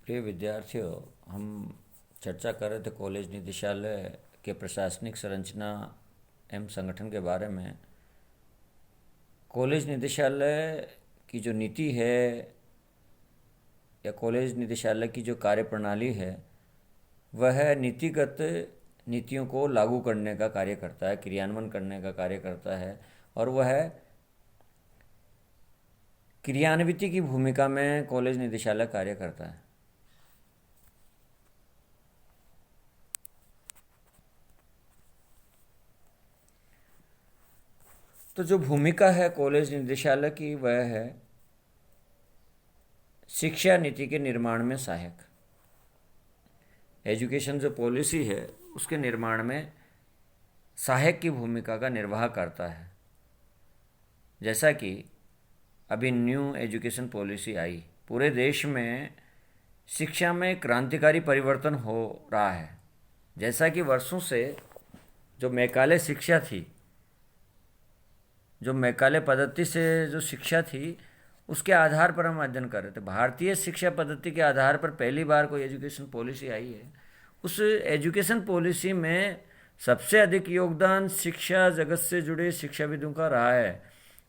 प्रिय विद्यार्थियों, हम चर्चा कर रहे थे कॉलेज निदेशालय के प्रशासनिक संरचना एवं संगठन के बारे में। कॉलेज निदेशालय की जो नीति है या कॉलेज निदेशालय की जो कार्यप्रणाली है, वह नीतिगत नीतियों को लागू करने का कार्य करता है, क्रियान्वयन करने का कार्य करता है, और वह क्रियान्विति की भूमिका में कॉलेज निदेशालय कार्य करता है। तो जो भूमिका है कॉलेज निदेशालय की, वह है शिक्षा नीति के निर्माण में सहायक। एजुकेशन जो पॉलिसी है उसके निर्माण में सहायक की भूमिका का निर्वाह करता है। जैसा कि अभी न्यू एजुकेशन पॉलिसी आई, पूरे देश में शिक्षा में क्रांतिकारी परिवर्तन हो रहा है। जैसा कि वर्षों से जो मैकाले शिक्षा थी, जो मैकाले पद्धति से जो शिक्षा थी, उसके आधार पर हम अध्ययन कर रहे थे। भारतीय शिक्षा पद्धति के आधार पर पहली बार कोई एजुकेशन पॉलिसी आई है। उस एजुकेशन पॉलिसी में सबसे अधिक योगदान शिक्षा जगत से जुड़े शिक्षाविदों का रहा है,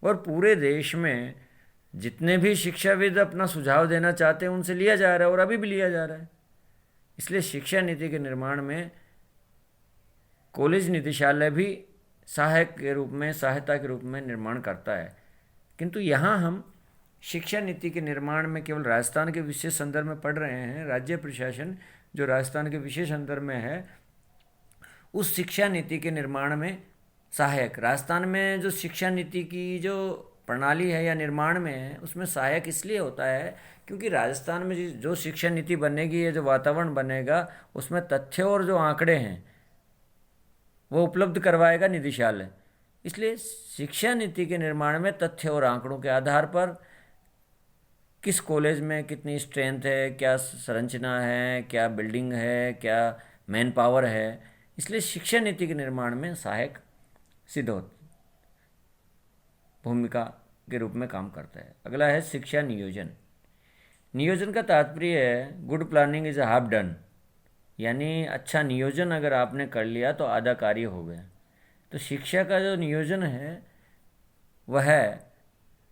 और पूरे देश में जितने भी शिक्षाविद अपना सुझाव देना चाहते हैं उनसे लिया जा रहा है, और अभी भी लिया जा रहा है। इसलिए शिक्षा नीति के निर्माण में कॉलेज निदेशालय भी सहायक के रूप में, सहायता के रूप में निर्माण करता है। किंतु यहाँ हम शिक्षा नीति के निर्माण में केवल राजस्थान के विशेष संदर्भ में पढ़ रहे हैं। राज्य प्रशासन जो राजस्थान के विशेष संदर्भ में है, उस शिक्षा नीति के निर्माण में सहायक, राजस्थान में जो शिक्षा नीति की जो प्रणाली है या निर्माण में है, उसमें सहायक इसलिए होता है क्योंकि राजस्थान में जो शिक्षा नीति बनेगी, या जो वातावरण बनेगा, उसमें तथ्य और जो आंकड़े हैं वो उपलब्ध करवाएगा निदेशालय। इसलिए शिक्षा नीति के निर्माण में तथ्य और आंकड़ों के आधार पर किस कॉलेज में कितनी स्ट्रेंथ है, क्या संरचना है, क्या बिल्डिंग है, क्या मैन पावर है, इसलिए शिक्षा नीति के निर्माण में सहायक सिद्ध होता, भूमिका के रूप में काम करता है। अगला है शिक्षा नियोजन। नियोजन का तात्पर्य है good planning is half done, यानी अच्छा नियोजन अगर आपने कर लिया तो आधा कार्य हो गया। तो शिक्षा का जो नियोजन है वह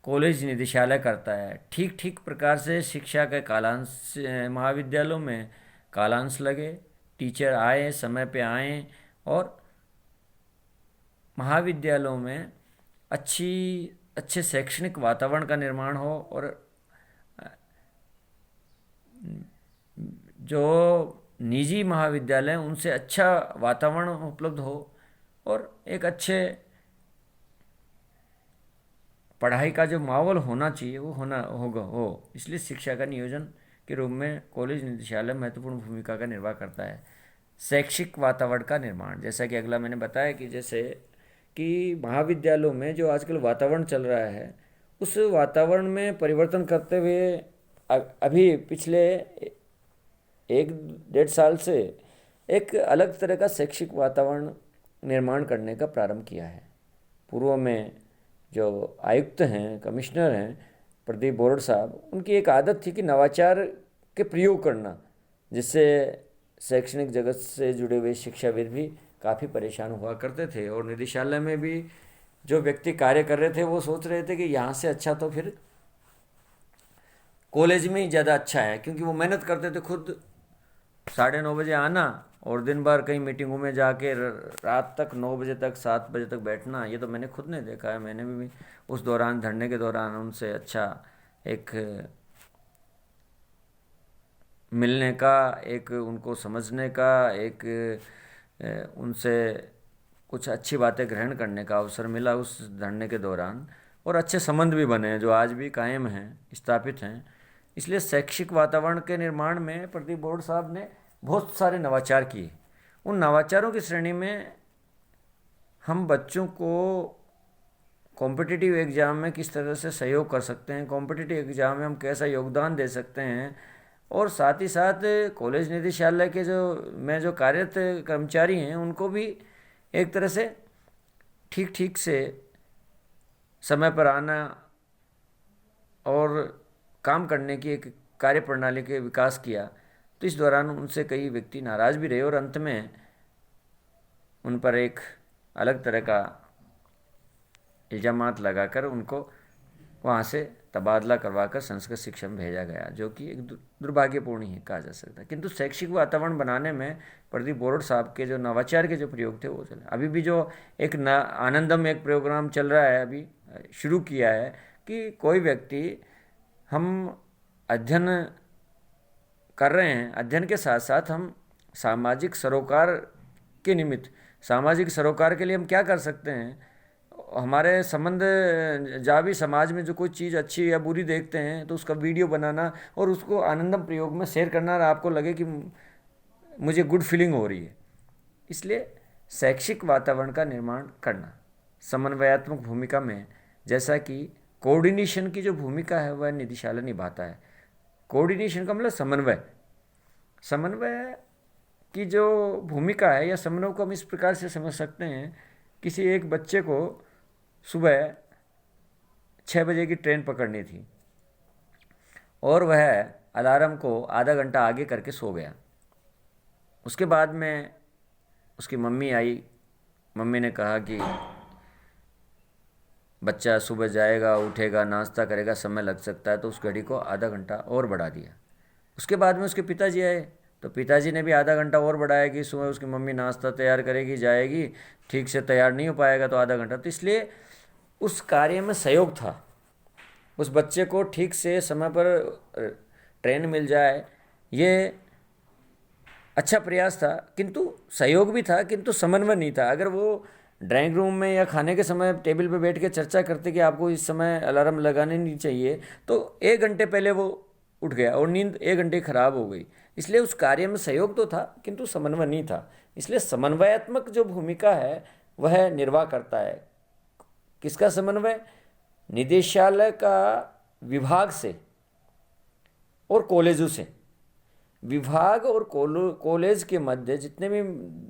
कॉलेज निदेशालय करता है। ठीक ठीक प्रकार से शिक्षा के कालांश, महाविद्यालयों में कालांश लगे, टीचर आए, समय पे आए, और महाविद्यालयों में अच्छे शैक्षणिक वातावरण का निर्माण हो, और जो निजी महाविद्यालय उनसे अच्छा वातावरण उपलब्ध हो, और एक अच्छे पढ़ाई का जो माहौल होना चाहिए वो हो। इसलिए शिक्षा का नियोजन के रूप में कॉलेज निदेशालय महत्वपूर्ण भूमिका का निर्वाह करता है। शैक्षिक वातावरण का निर्माण, जैसा कि अगला मैंने बताया कि जैसे कि महाविद्यालयों में जो आजकल वातावरण चल रहा है, उस वातावरण में परिवर्तन करते हुए अभी पिछले 1-1.5 साल से एक अलग तरह का शैक्षिक वातावरण निर्माण करने का प्रारंभ किया है। पूर्व में जो आयुक्त हैं, कमिश्नर हैं, प्रदीप बोरड साहब, उनकी एक आदत थी कि नवाचार के प्रयोग करना, जिससे शैक्षणिक जगत से जुड़े हुए शिक्षाविद भी काफ़ी परेशान हुआ करते थे, और निदेशालय में भी जो व्यक्ति कार्य कर रहे थे वो सोच रहे थे कि यहाँ से अच्छा तो फिर कॉलेज में ही ज़्यादा अच्छा है, क्योंकि वो मेहनत करते थे खुद 9:30 बजे आना, और दिन भर कई मीटिंगों में जाके रात तक 9 बजे तक, 7 बजे तक बैठना। ये तो मैंने खुद ने देखा है। मैंने भी उस दौरान, धरने के दौरान, उनसे अच्छा एक मिलने का, एक उनको समझने का, एक उनसे कुछ अच्छी बातें ग्रहण करने का अवसर मिला उस धरने के दौरान, और अच्छे संबंध भी बने हैं जो आज भी कायम हैं, स्थापित हैं। इसलिए शैक्षिक वातावरण के निर्माण में प्रदीप बोरड साहब ने बहुत सारे नवाचार किए। उन नवाचारों की श्रेणी में हम बच्चों को कॉम्पिटिटिव एग्ज़ाम में किस तरह से सहयोग कर सकते हैं, कॉम्पिटिटिव एग्ज़ाम में हम कैसा योगदान दे सकते हैं, और साथ ही साथ कॉलेज निदेशालय के जो कार्यरत कर्मचारी हैं उनको भी एक तरह से ठीक ठीक से समय पर आना और काम करने की एक कार्यप्रणाली के विकास किया, तो इस दौरान उनसे कई व्यक्ति नाराज़ भी रहे और अंत में उन पर एक अलग तरह का इल्ज़ामात लगाकर उनको वहाँ से तबादला करवाकर संस्कृत शिक्षा में भेजा गया, जो कि एक दुर्भाग्यपूर्ण ही कहा जा सकता है। किंतु शैक्षिक वातावरण बनाने में प्रदीप बोरड साहब के जो नवाचार के जो प्रयोग थे वो चले। अभी भी जो एक आनंदम एक प्रोग्राम चल रहा है, अभी शुरू किया है कि कोई व्यक्ति, हम अध्ययन कर रहे हैं, अध्ययन के साथ साथ हम सामाजिक सरोकार के निमित्त, सामाजिक सरोकार के लिए हम क्या कर सकते हैं, हमारे संबंध जहाँ भी समाज में जो कोई चीज़ अच्छी या बुरी देखते हैं तो उसका वीडियो बनाना और उसको आनंदम प्रयोग में शेयर करना, और आपको लगे कि मुझे गुड फीलिंग हो रही है। इसलिए शैक्षिक वातावरण का निर्माण करना समन्वयात्मक भूमिका में, जैसा कि कोऑर्डिनेशन की जो भूमिका है वह निदेशालय निभाता है। कोऑर्डिनेशन का मतलब समन्वय, समन्वय की जो भूमिका है या समन्वय को हम इस प्रकार से समझ सकते हैं, किसी एक बच्चे को सुबह 6 बजे की ट्रेन पकड़नी थी और वह अलार्म को आधा घंटा आगे करके सो गया। उसके बाद में उसकी मम्मी आई, मम्मी ने कहा कि बच्चा सुबह जाएगा, उठेगा, नाश्ता करेगा, समय लग सकता है, तो उस घड़ी को आधा घंटा और बढ़ा दिया। उसके बाद में उसके पिताजी आए, तो पिताजी ने भी आधा घंटा और बढ़ाया कि सुबह उसकी मम्मी नाश्ता तैयार करेगी, जाएगी, ठीक से तैयार नहीं हो पाएगा तो आधा घंटा। तो इसलिए उस कार्य में सहयोग था, उस बच्चे को ठीक से समय पर ट्रेन मिल जाए, ये अच्छा प्रयास था, किंतु सहयोग भी था, किंतु समन्वय नहीं था। अगर वो ड्राइंग रूम में या खाने के समय टेबल पे बैठ के चर्चा करते कि आपको इस समय अलार्म लगाने नहीं चाहिए, तो 1 घंटे पहले वो उठ गया और नींद 1 घंटे खराब हो गई। इसलिए उस कार्य में सहयोग तो था, किंतु समन्वय नहीं था। इसलिए समन्वयात्मक जो भूमिका है वह निर्वाह करता है। किसका समन्वय? निदेशालय का विभाग से और कॉलेजों से। विभाग और कॉलेज के मध्य जितने भी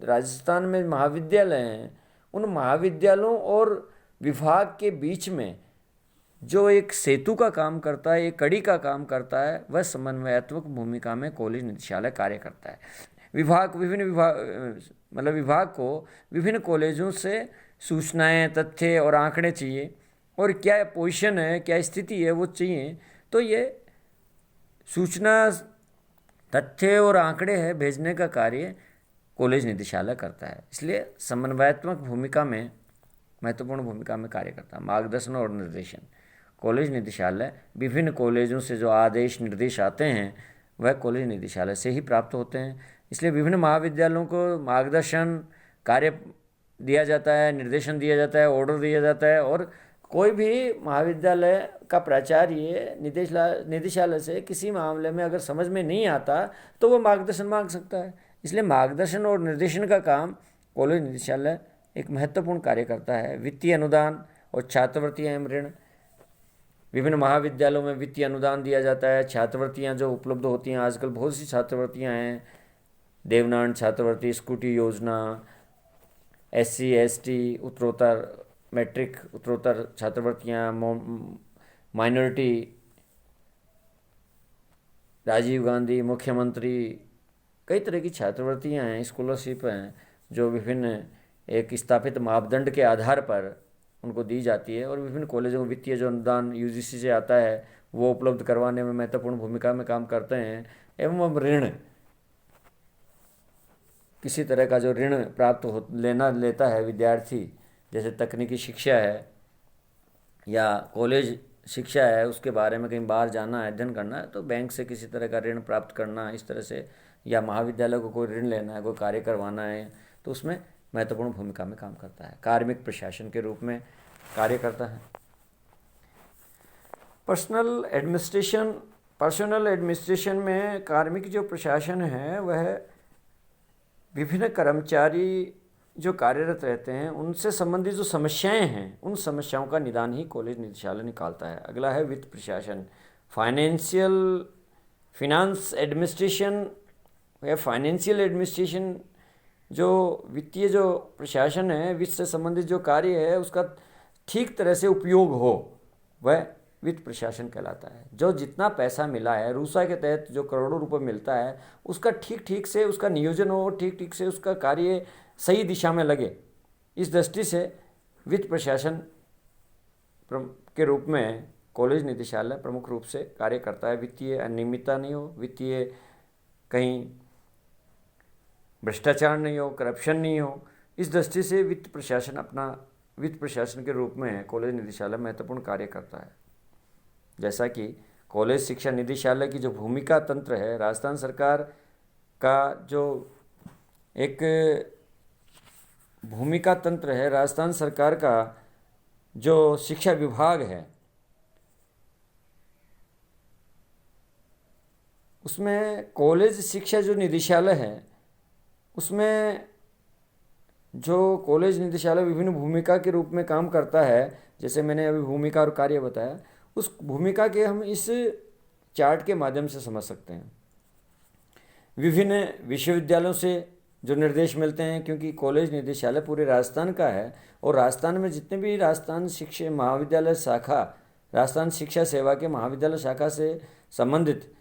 राजस्थान में महाविद्यालय हैं, उन महाविद्यालयों और विभाग के बीच में जो एक सेतु का काम करता है, एक कड़ी का काम करता है, वह समन्वयात्मक भूमिका में कॉलेज निदेशालय कार्य करता है। विभाग को विभिन्न कॉलेजों से सूचनाएं, तथ्य और आंकड़े चाहिए, और क्या पोजीशन है, क्या स्थिति है वो चाहिए। तो ये सूचना, तथ्य और आंकड़े है भेजने का कार्य कॉलेज निदेशालय करता है। इसलिए समन्वयात्मक भूमिका में, महत्वपूर्ण भूमिका में कार्य करता है। मार्गदर्शन और निर्देशन, कॉलेज निदेशालय विभिन्न कॉलेजों से जो आदेश निर्देश आते हैं वह कॉलेज निदेशालय से ही प्राप्त होते हैं। इसलिए विभिन्न महाविद्यालयों को मार्गदर्शन कार्य दिया जाता है, निर्देशन दिया जाता है, ऑर्डर दिया जाता है, और कोई भी महाविद्यालय का प्राचार्य निदेशालय से किसी मामले में अगर समझ में नहीं आता तो वो मार्गदर्शन मांग सकता है। इसलिए मार्गदर्शन और निर्देशन का काम कॉलेज निदेशालय एक महत्वपूर्ण कार्य करता है। वित्तीय अनुदान और छात्रवृत्ति एवं ऋण, विभिन्न महाविद्यालयों में वित्तीय अनुदान दिया जाता है। छात्रवृत्तियाँ जो उपलब्ध होती हैं, आजकल बहुत सी छात्रवृत्तियाँ हैं, देवनान छात्रवृत्ति, स्कूटी योजना, SC ST उत्तरोत्तर, मैट्रिक उत्तरोत्तर छात्रवृत्तियाँ, माइनॉरिटी, राजीव गांधी, मुख्यमंत्री, कई तरह की छात्रवृत्तियाँ हैं, स्कॉलरशिप हैं, जो विभिन्न एक स्थापित मापदंड के आधार पर उनको दी जाती है। और विभिन्न कॉलेजों को वित्तीय जो अनुदान UGC से आता है वो उपलब्ध करवाने में महत्वपूर्ण भूमिका में काम करते हैं। एवं ऋण, किसी तरह का जो ऋण प्राप्त लेता है विद्यार्थी, जैसे तकनीकी शिक्षा है या कॉलेज शिक्षा है, उसके बारे में कहीं बाहर जाना है, अध्ययन करना है, तो बैंक से किसी तरह का ऋण प्राप्त करना, इस तरह से, या महाविद्यालय को कोई ऋण लेना है, कोई कार्य करवाना है, तो उसमें महत्वपूर्ण भूमिका में काम करता है। कार्मिक प्रशासन के रूप में कार्य करता है। पर्सनल एडमिनिस्ट्रेशन में कार्मिक जो प्रशासन है वह विभिन्न कर्मचारी जो कार्यरत रहते हैं उनसे संबंधित जो समस्याएं हैं, उन समस्याओं का निदान ही कॉलेज निदेशालय निकालता है। अगला है वित्त प्रशासन, फाइनेंस एडमिनिस्ट्रेशन या फाइनेंशियल एडमिनिस्ट्रेशन। जो वित्तीय जो प्रशासन है, वित्त से संबंधित जो कार्य है उसका ठीक तरह से उपयोग हो, वह वित्त प्रशासन कहलाता है। जो जितना पैसा मिला है रूसा के तहत जो करोड़ों रुपए मिलता है उसका ठीक ठीक से उसका नियोजन हो, ठीक ठीक से उसका कार्य सही दिशा में लगे। इस दृष्टि से वित्त प्रशासन के रूप में कॉलेज निदेशालय प्रमुख रूप से कार्य करता है। वित्तीय अनियमितता नहीं हो, वित्तीय कहीं भ्रष्टाचार नहीं हो, करप्शन नहीं हो, इस दृष्टि से वित्त प्रशासन के रूप में कॉलेज निदेशालय महत्वपूर्ण कार्य करता है। जैसा कि कॉलेज शिक्षा निदेशालय की जो भूमिका तंत्र है, राजस्थान सरकार का जो एक भूमिका तंत्र है, राजस्थान सरकार का जो शिक्षा विभाग है, उसमें कॉलेज शिक्षा जो निदेशालय है उसमें जो कॉलेज निदेशालय विभिन्न भूमिका के रूप में काम करता है। जैसे मैंने अभी भूमिका और कार्य बताया, उस भूमिका के हम इस चार्ट के माध्यम से समझ सकते हैं। विभिन्न विश्वविद्यालयों से जो निर्देश मिलते हैं, क्योंकि कॉलेज निदेशालय पूरे राजस्थान का है और राजस्थान में जितने भी राजस्थान शिक्षा महाविद्यालय शाखा, राजस्थान शिक्षा सेवा के महाविद्यालय शाखा से संबंधित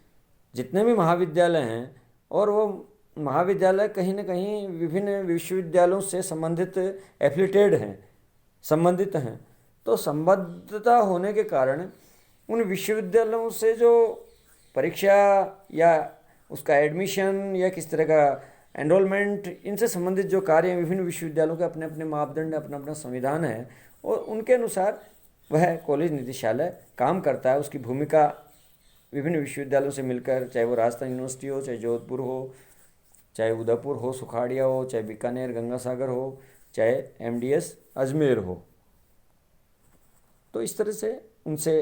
जितने भी महाविद्यालय हैं, और वो महाविद्यालय कहीं न कहीं विभिन्न विश्वविद्यालयों से संबंधित एफिलिएटेड हैं, संबंधित हैं। तो संबद्धता होने के कारण उन विश्वविद्यालयों से जो परीक्षा या उसका एडमिशन या किस तरह का एनरोलमेंट, इनसे संबंधित जो कार्य हैं, विभिन्न विश्वविद्यालयों के अपने अपने मापदंड, अपना अपना संविधान है और उनके अनुसार वह कॉलेज निदेशालय काम करता है। उसकी भूमिका विभिन्न विश्वविद्यालयों से मिलकर, चाहे वो राजस्थान यूनिवर्सिटी हो, चाहे जोधपुर हो, चाहे उदयपुर हो, सुखाड़िया हो, चाहे बीकानेर गंगासागर हो, चाहे MDS अजमेर हो, तो इस तरह से उनसे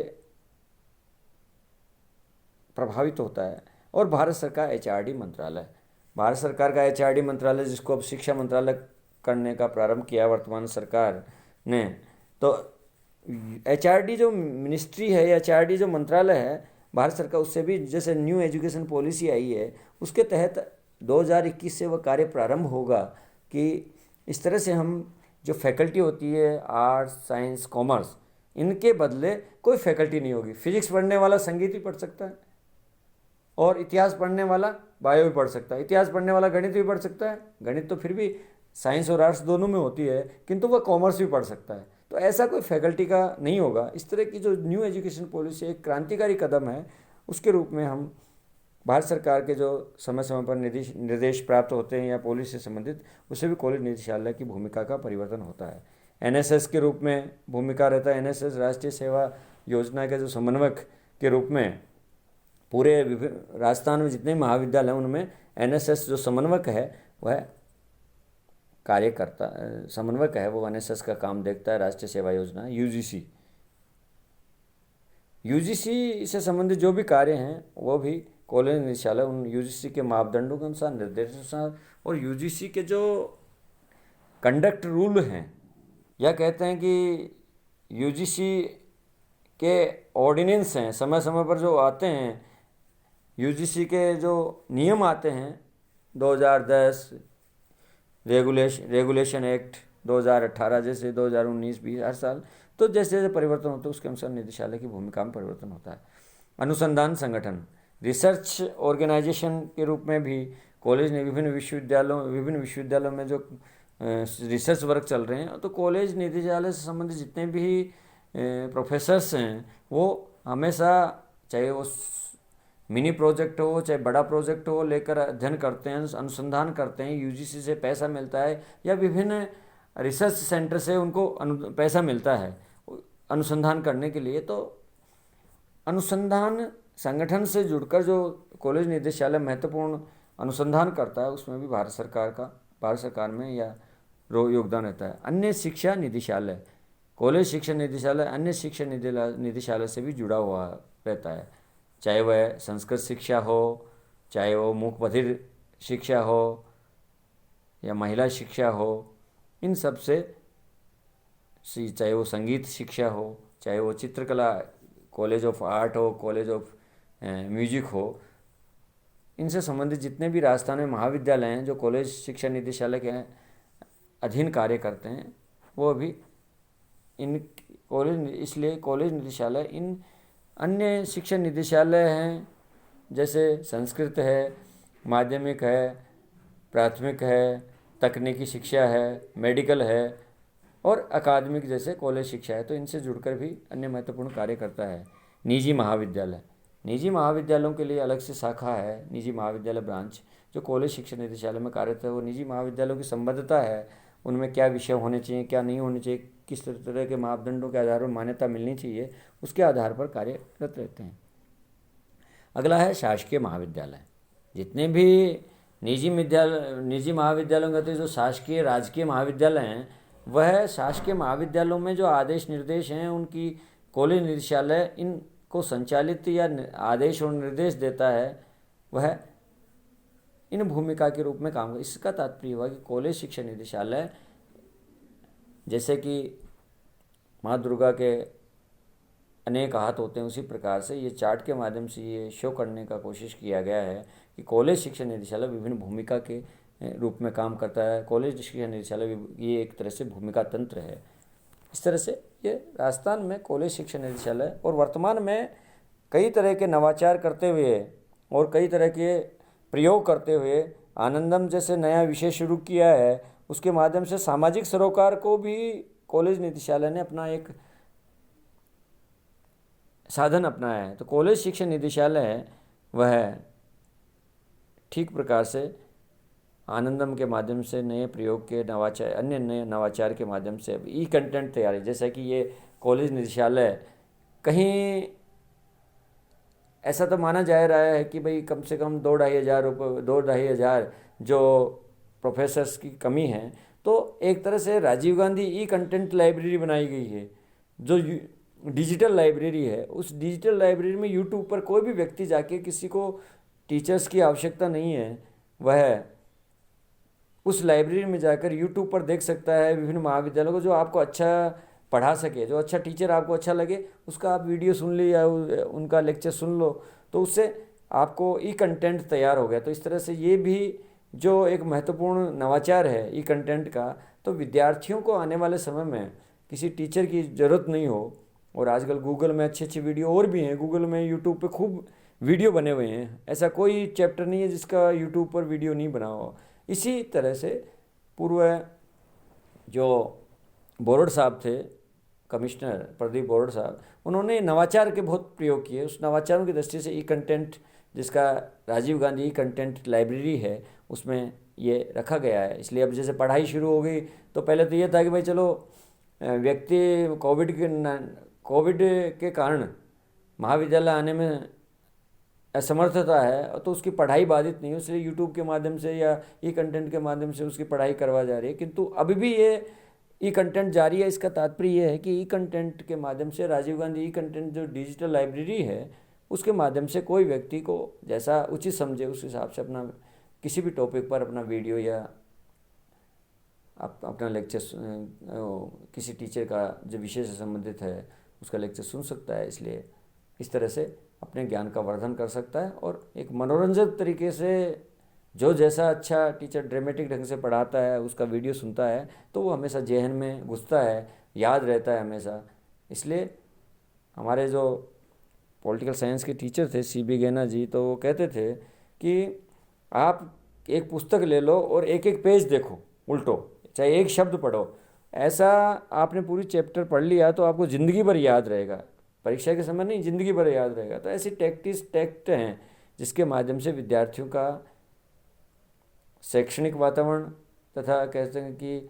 प्रभावित होता है। और भारत सरकार HRD मंत्रालय, भारत सरकार का HRD मंत्रालय, जिसको अब शिक्षा मंत्रालय करने का प्रारंभ किया वर्तमान सरकार ने, तो HRD जो मिनिस्ट्री है, HRD जो मंत्रालय है भारत सरकार, उससे भी जैसे न्यू एजुकेशन पॉलिसी आई है उसके तहत 2021 से वह कार्य प्रारंभ होगा कि इस तरह से हम जो फैकल्टी होती है आर्ट्स, साइंस, कॉमर्स, इनके बदले कोई फैकल्टी नहीं होगी। फिजिक्स पढ़ने वाला संगीत भी पढ़ सकता है और इतिहास पढ़ने वाला बायो भी पढ़ सकता है, इतिहास पढ़ने वाला गणित भी पढ़ सकता है। गणित तो फिर भी साइंस और आर्ट्स दोनों में होती है, किंतु वह कॉमर्स भी पढ़ सकता है। तो ऐसा कोई फैकल्टी का नहीं होगा। इस तरह की जो न्यू एजुकेशन पॉलिसी एक क्रांतिकारी कदम है, उसके रूप में हम भारत सरकार के जो समय समय पर निर्देश प्राप्त होते हैं या पॉलिसी से संबंधित, उससे भी कॉलेज निदेशालय की भूमिका का परिवर्तन होता है। NSS के रूप में भूमिका रहता है। NSS राष्ट्रीय सेवा योजना के जो समन्वयक के रूप में पूरे राजस्थान में जितने महाविद्यालय हैं उनमें NSS जो समन्वयक है वह कार्य करता, समन्वयक है, वो NSS का काम देखता है। राष्ट्रीय सेवा योजना UGC से संबंधित जो भी कार्य हैं वो भी कॉलेज निदेशालय उन UGC के मापदंडों के अनुसार, निर्देशानुसार, और UGC के जो कंडक्ट रूल हैं, या कहते हैं कि UGC के ऑर्डिनेंस हैं, समय समय पर जो आते हैं, UGC के जो नियम आते हैं, 2010 रेगुलेशन एक्ट 2018, जैसे 2019-20 हर साल, तो जैसे जैसे परिवर्तन होता है उसके अनुसार निदेशालय की भूमिका में परिवर्तन होता है। अनुसंधान संगठन, रिसर्च ऑर्गेनाइजेशन के रूप में भी कॉलेज ने विभिन्न विश्वविद्यालयों में जो रिसर्च वर्क चल रहे हैं, तो कॉलेज निदेशालय से संबंधित जितने भी प्रोफेसर्स हैं वो हमेशा, चाहे वो मिनी प्रोजेक्ट हो चाहे बड़ा प्रोजेक्ट हो, लेकर अध्ययन करते हैं, अनुसंधान करते हैं। UGC से पैसा मिलता है या विभिन्न रिसर्च सेंटर से उनको पैसा मिलता है अनुसंधान करने के लिए। तो अनुसंधान संगठन से जुड़कर जो कॉलेज निदेशालय महत्वपूर्ण अनुसंधान करता है, उसमें भी भारत सरकार में या योगदान रहता है। अन्य शिक्षा निदेशालय, कॉलेज शिक्षा निदेशालय अन्य शिक्षा निदेशालय से भी जुड़ा हुआ रहता है, चाहे वह संस्कृत शिक्षा हो, चाहे वो मूक बधिर शिक्षा हो या महिला शिक्षा हो, इन सब से, चाहे वो संगीत शिक्षा हो, चाहे वो चित्रकला, कॉलेज ऑफ आर्ट हो, कॉलेज ऑफ म्यूजिक हो, इनसे संबंधित जितने भी राजस्थान में महाविद्यालय हैं जो कॉलेज शिक्षा निदेशालय के अधीन कार्य करते हैं, वो अभी इन कॉलेज, इसलिए कॉलेज निदेशालय इन अन्य शिक्षा निदेशालय हैं, जैसे संस्कृत है, माध्यमिक है, प्राथमिक है, तकनीकी शिक्षा है, मेडिकल है और अकादमिक जैसे कॉलेज शिक्षा है। तो इनसे जुड़कर भी अन्य महत्वपूर्ण कार्य करता है। निजी महाविद्यालय, निजी महाविद्यालयों के लिए अलग से शाखा है, निजी महाविद्यालय ब्रांच, जो कॉलेज शिक्षा निदेशालय में कार्यरत है। वो निजी महाविद्यालयों की संबद्धता है, उनमें क्या विषय होने चाहिए, क्या नहीं होने चाहिए, किस तरह के मापदंडों के आधार पर मान्यता मिलनी चाहिए, उसके आधार पर कार्यरत रहते हैं। अगला है शासकीय महाविद्यालय। जितने भी निजी महाविद्यालयों के जो शासकीय राजकीय महाविद्यालय हैं, वह शासकीय महाविद्यालयों में जो आदेश निर्देश हैं, उनकी कॉलेज निदेशालय इनको संचालित या आदेश और निर्देश देता है, वह इन भूमिका के रूप में काम करता है। इसका तात्पर्य हुआ कि कॉलेज शिक्षा निदेशालय, जैसे कि माँ दुर्गा के अनेक हाथ होते हैं, उसी प्रकार से ये चार्ट के माध्यम से ये शो करने का कोशिश किया गया है कि कॉलेज शिक्षा निदेशालय विभिन्न भूमिका के रूप में काम करता है। कॉलेज शिक्षा निदेशालय ये एक तरह से भूमिका तंत्र है। इस तरह से ये राजस्थान में कॉलेज शिक्षा निदेशालय और वर्तमान में कई तरह के नवाचार करते हुए और कई तरह के प्रयोग करते हुए आनंदम जैसे नया विषय शुरू किया है, उसके माध्यम से सामाजिक सरोकार को भी कॉलेज निदेशालय ने अपना एक साधन अपनाया है। तो कॉलेज शिक्षा निदेशालय है वह ठीक प्रकार से आनंदम के माध्यम से नए प्रयोग के नवाचार, अन्य नए नवाचार के माध्यम से ई कंटेंट तैयारी, जैसा कि ये कॉलेज निदेशालय कहीं ऐसा तो माना जा रहा है कि भाई कम से कम 2-2.5 हज़ार जो प्रोफेसर्स की कमी है, तो एक तरह से राजीव गांधी ई कंटेंट लाइब्रेरी बनाई गई है, जो डिजिटल लाइब्रेरी है। उस डिजिटल लाइब्रेरी में यूट्यूब पर कोई भी व्यक्ति जाके, किसी को टीचर्स की आवश्यकता नहीं है, वह उस लाइब्रेरी में जाकर यूट्यूब पर देख सकता है विभिन्न महाविद्यालयों को, जो आपको अच्छा पढ़ा सके, जो अच्छा टीचर आपको अच्छा लगे, उसका आप वीडियो सुन लो या उनका लेक्चर सुन लो, तो उससे आपको ई कंटेंट तैयार हो गया। तो इस तरह से ये भी जो एक महत्वपूर्ण नवाचार है ई कंटेंट का, तो विद्यार्थियों को आने वाले समय में किसी टीचर की ज़रूरत नहीं हो। और आजकल गूगल में अच्छी अच्छी वीडियो और भी हैं, गूगल में यूट्यूब पे खूब वीडियो बने हुए हैं, ऐसा कोई चैप्टर नहीं है जिसका यूट्यूब पर वीडियो नहीं बना हो। इसी तरह से पूर्व जो बोरड साहब थे, कमिश्नर प्रदीप बोरड साहब, उन्होंने नवाचार के बहुत प्रयोग किए। उस नवाचारों की दृष्टि से ई कंटेंट, जिसका राजीव गांधी ई कंटेंट लाइब्रेरी है, उसमें ये रखा गया है। इसलिए अब जैसे पढ़ाई शुरू हो गई, तो पहले तो ये था कि भाई चलो व्यक्ति कोविड के कारण महाविद्यालय आने में असमर्थता है, तो उसकी पढ़ाई बाधित नहीं हो, इसलिए यूट्यूब के माध्यम से या ई कंटेंट के माध्यम से उसकी पढ़ाई करवा जा रही है। किंतु अभी भी ये ई कंटेंट जारी है। इसका तात्पर्य ये है कि ई कंटेंट के माध्यम से राजीव गांधी ई कंटेंट जो डिजिटल लाइब्रेरी है, उसके माध्यम से कोई व्यक्ति को जैसा उचित समझे उस हिसाब से अपना किसी भी टॉपिक पर अपना वीडियो या अपना लेक्चर, किसी टीचर का जो विषय से संबंधित है उसका लेक्चर सुन सकता है। इसलिए इस तरह से अपने ज्ञान का वर्धन कर सकता है और एक मनोरंजक तरीके से जो जैसा अच्छा टीचर ड्रामेटिक ढंग से पढ़ाता है, उसका वीडियो सुनता है, तो वो हमेशा जेहन में घुसता है, याद रहता है हमेशा। इसलिए हमारे जो पॉलिटिकल साइंस के टीचर थे CB गैना जी, तो वो कहते थे कि आप एक पुस्तक ले लो और एक एक पेज देखो उल्टो, चाहे एक शब्द पढ़ो। ऐसा आपने पूरी चैप्टर पढ़ लिया तो आपको ज़िंदगी भर याद रहेगा, परीक्षा के समय नहीं, ज़िंदगी भर याद रहेगा। तो ऐसी टैक्ट हैं जिसके माध्यम से विद्यार्थियों का शैक्षणिक वातावरण तथा कहते हैं कि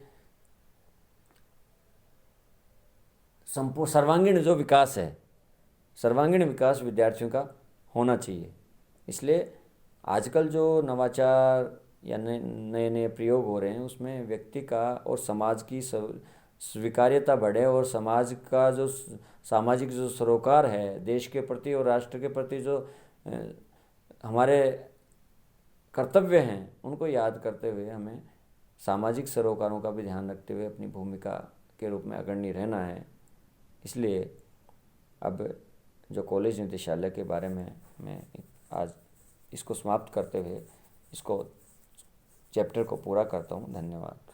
सर्वांगीण जो विकास है, सर्वांगीण विकास विद्यार्थियों का होना चाहिए। इसलिए आजकल जो नवाचार या नए नए प्रयोग हो रहे हैं, उसमें व्यक्ति का और समाज की स्वीकार्यता बढ़े और समाज का जो सामाजिक जो सरोकार है देश के प्रति और राष्ट्र के प्रति, जो हमारे कर्तव्य हैं, उनको याद करते हुए हमें सामाजिक सरोकारों का भी ध्यान रखते हुए अपनी भूमिका के रूप में अग्रणी रहना है। इसलिए अब जो कॉलेज निदेशालय के बारे में मैं आज इसको समाप्त करते हुए इसको चैप्टर को पूरा करता हूँ। धन्यवाद।